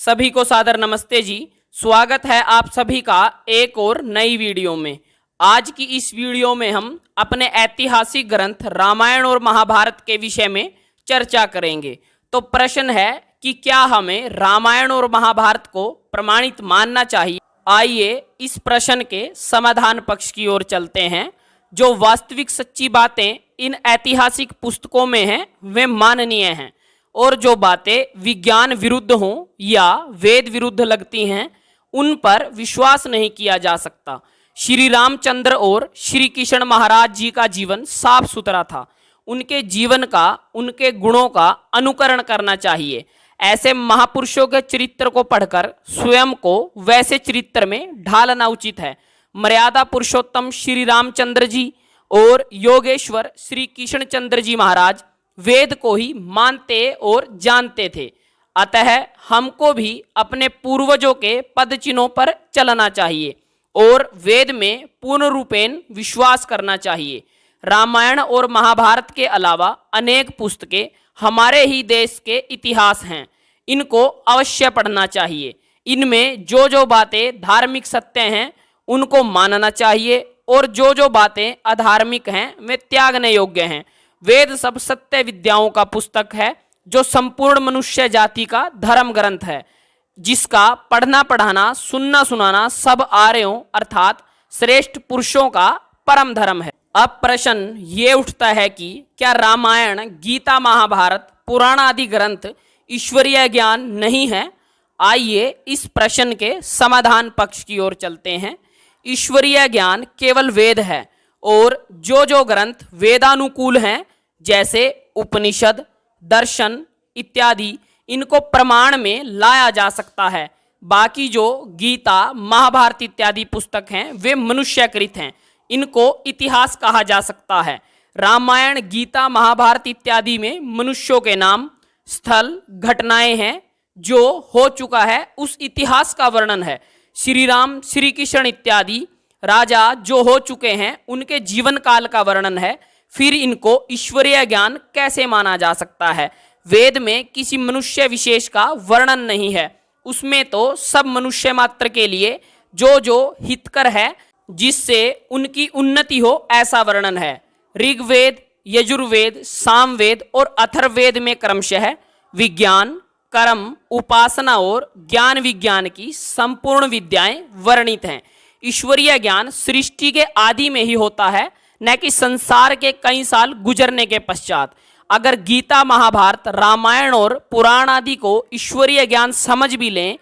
सभी को सादर नमस्ते जी। स्वागत है आप सभी का एक और नई वीडियो में। आज की इस वीडियो में हम अपने ऐतिहासिक ग्रंथ रामायण और महाभारत के विषय में चर्चा करेंगे। तो प्रश्न है कि क्या हमें रामायण और महाभारत को प्रमाणित मानना चाहिए? आइए इस प्रश्न के समाधान पक्ष की ओर चलते हैं। जो वास्तविक सच्ची बातें इन ऐतिहासिक पुस्तकों में हैं वे माननीय हैं, और जो बातें विज्ञान विरुद्ध हों या वेद विरुद्ध लगती हैं उन पर विश्वास नहीं किया जा सकता। श्री रामचंद्र और श्री कृष्ण महाराज जी का जीवन साफ सुथरा था। उनके जीवन का, उनके गुणों का अनुकरण करना चाहिए। ऐसे महापुरुषों के चरित्र को पढ़कर स्वयं को वैसे चरित्र में ढालना उचित है। मर्यादा पुरुषोत्तम श्री रामचंद्र जी और योगेश्वर श्री कृष्ण चंद्र जी महाराज वेद को ही मानते और जानते थे। अतः हमको भी अपने पूर्वजों के पद चिन्हों पर चलना चाहिए और वेद में पूर्ण रूपेण विश्वास करना चाहिए। रामायण और महाभारत के अलावा अनेक पुस्तकें हमारे ही देश के इतिहास हैं। इनको अवश्य पढ़ना चाहिए। इनमें जो जो बातें धार्मिक सत्य हैं उनको मानना चाहिए, और जो जो बातें अधार्मिक हैं वे त्यागने योग्य हैं। वेद सब सत्य विद्याओं का पुस्तक है, जो संपूर्ण मनुष्य जाति का धर्म ग्रंथ है, जिसका पढ़ना पढ़ाना सुनना सुनाना सब आर्यों अर्थात श्रेष्ठ पुरुषों का परम धर्म है। अब प्रश्न ये उठता है कि क्या रामायण, गीता, महाभारत, पुराण आदि ग्रंथ ईश्वरीय ज्ञान नहीं है? आइए इस प्रश्न के समाधान पक्ष की ओर चलते हैं। ईश्वरीय ज्ञान केवल वेद है, और जो जो ग्रंथ वेदानुकूल हैं जैसे उपनिषद, दर्शन इत्यादि, इनको प्रमाण में लाया जा सकता है। बाकी जो गीता, महाभारत इत्यादि पुस्तक हैं वे मनुष्यकृत हैं। इनको इतिहास कहा जा सकता है। रामायण, गीता, महाभारत इत्यादि में मनुष्यों के नाम, स्थल, घटनाएं हैं। जो हो चुका है उस इतिहास का वर्णन है। श्री राम, श्री कृष्ण इत्यादि राजा जो हो चुके हैं उनके जीवन काल का वर्णन है। फिर इनको ईश्वरीय ज्ञान कैसे माना जा सकता है? वेद में किसी मनुष्य विशेष का वर्णन नहीं है। उसमें तो सब मनुष्य मात्र के लिए जो जो हितकर है, जिससे उनकी उन्नति हो, ऐसा वर्णन है। ऋग्वेद, यजुर्वेद, सामवेद और अथर्ववेद में क्रमशः विज्ञान, कर्म, उपासना और ज्ञान विज्ञान की संपूर्ण विद्याएं वर्णित हैं। ईश्वरीय ज्ञान सृष्टि के आदि में ही होता है, न कि संसार के कई साल गुजरने के पश्चात। अगर गीता, महाभारत, रामायण और पुराण आदि को ईश्वरीय ज्ञान समझ भी लें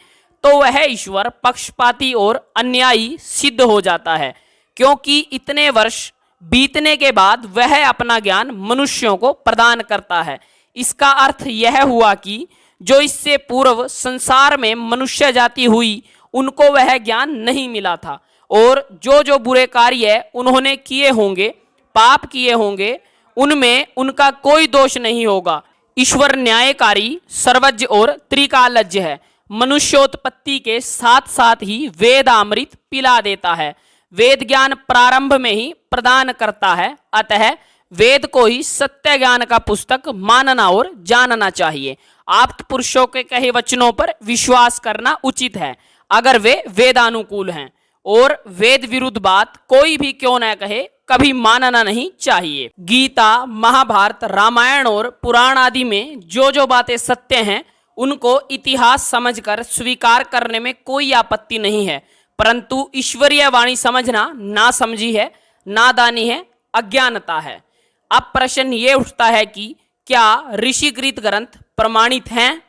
तो वह ईश्वर पक्षपाती और अन्यायी सिद्ध हो जाता है, क्योंकि इतने वर्ष बीतने के बाद वह अपना ज्ञान मनुष्यों को प्रदान करता है। इसका अर्थ यह हुआ कि जो इससे पूर्व संसार में मनुष्य जाति हुई उनको वह ज्ञान नहीं मिला था, और जो जो बुरे कार्य उन्होंने किए होंगे, पाप किए होंगे, उनमें उनका कोई दोष नहीं होगा। ईश्वर न्यायकारी, सर्वज्ञ और त्रिकालज्ञ है। मनुष्योत्पत्ति के साथ साथ ही वेदामृत पिला देता है। वेद ज्ञान प्रारंभ में ही प्रदान करता है। अतः वेद को ही सत्य ज्ञान का पुस्तक मानना और जानना चाहिए। आप्त पुरुषों के कहे वचनों पर विश्वास करना उचित है, अगर वे वेदानुकूल हैं, और वेद विरुद्ध बात कोई भी क्यों न कहे कभी मानना नहीं चाहिए। गीता, महाभारत, रामायण और पुराण आदि में जो जो बातें सत्य हैं उनको इतिहास समझकर स्वीकार करने में कोई आपत्ति नहीं है, परंतु ईश्वरीय वाणी समझना नासमझी है, नादानी है, अज्ञानता है। अब प्रश्न ये उठता है कि क्या ऋषिकृत ग्रंथ प्रमाणित हैं?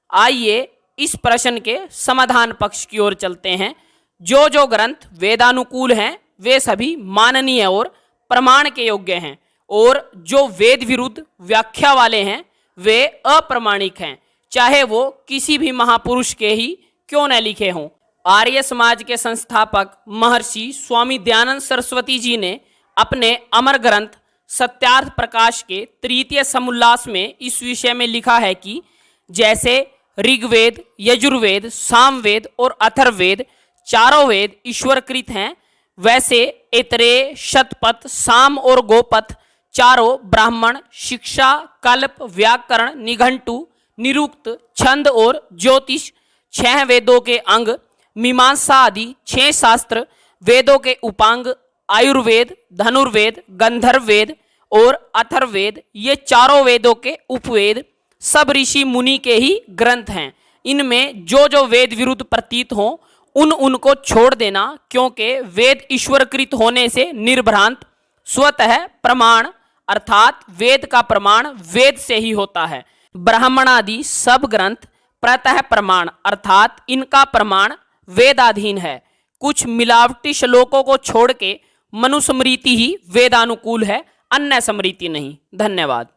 आइए इस प्रश्न के समाधान पक्ष की ओर चलते हैं। जो जो ग्रंथ वेदानुकूल हैं वे सभी माननीय और प्रमाण के योग्य हैं, और जो वेद विरुद्ध व्याख्या वाले हैं वे अप्रमाणिक हैं, चाहे वो किसी भी महापुरुष के ही क्यों न लिखे हों। आर्य समाज के संस्थापक महर्षि स्वामी दयानंद सरस्वती जी ने अपने अमर ग्रंथ सत्यार्थ प्रकाश के तृतीय समुल्लास में इस विषय में लिखा है कि जैसे ऋग्वेद, यजुर्वेद, सामवेद और अथर्ववेद चारों वेद ईश्वरकृत हैं, वैसे ऐतरेय, शतपथ, साम और गोपथ चारों ब्राह्मण शिक्षा, कल्प, व्याकरण, निघंटु, निरुक्त, छंद और ज्योतिष 6 वेदों के अंग, मीमांसा आदि 6 शास्त्र, वेदों के उपांग, आयुर्वेद, धनुर्वेद, गंधर्व वेद और अथर्ववेद, ये चारों वेदों के उपवेद सब ऋषि मुनि के ही ग्रंथ हैं। इनमें जो जो वेद विरुद्ध प्रतीत हो उनको छोड़ देना, क्योंकि वेद ईश्वरकृत होने से निर्भ्रांत स्वतः प्रमाण, अर्थात वेद का प्रमाण वेद से ही होता है। ब्राह्मण आदि सब ग्रंथ प्रतः प्रमाण, अर्थात इनका प्रमाण वेदाधीन है। कुछ मिलावटी श्लोकों को छोड़ के मनुस्मृति ही वेदानुकूल है, अन्य स्मृति नहीं। धन्यवाद।